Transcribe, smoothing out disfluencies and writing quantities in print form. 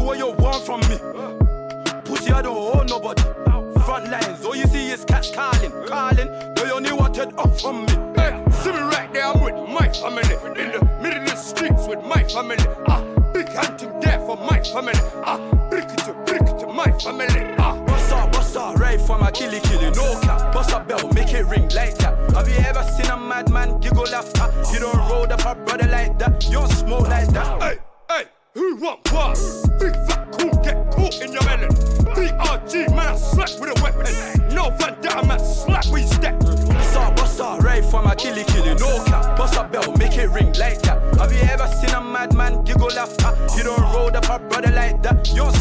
what you want from me. Pussy, I don't owe nobody. Front lines, all you see is cats calling. They only wanted up from me. Hey, see me right there, I'm with my family. In the middle of the streets with my family. Big hunting there for my family. Brick to my family. Bossa, right for my killy, no cap. Bossa bell, make it ring like that. Have you ever seen a madman giggle after? You don't roll up a brother like that. You don't smoke like that. Hey, who want what? Big fat cool, get caught in your melon. BRG, man, I slap with a weapon. No Van Damme, man, slap with your step. Bossa, right for my killy, no cap. Bossa bell, make it ring like that. Have you ever seen a madman giggle after? You don't roll up a brother like that. You don't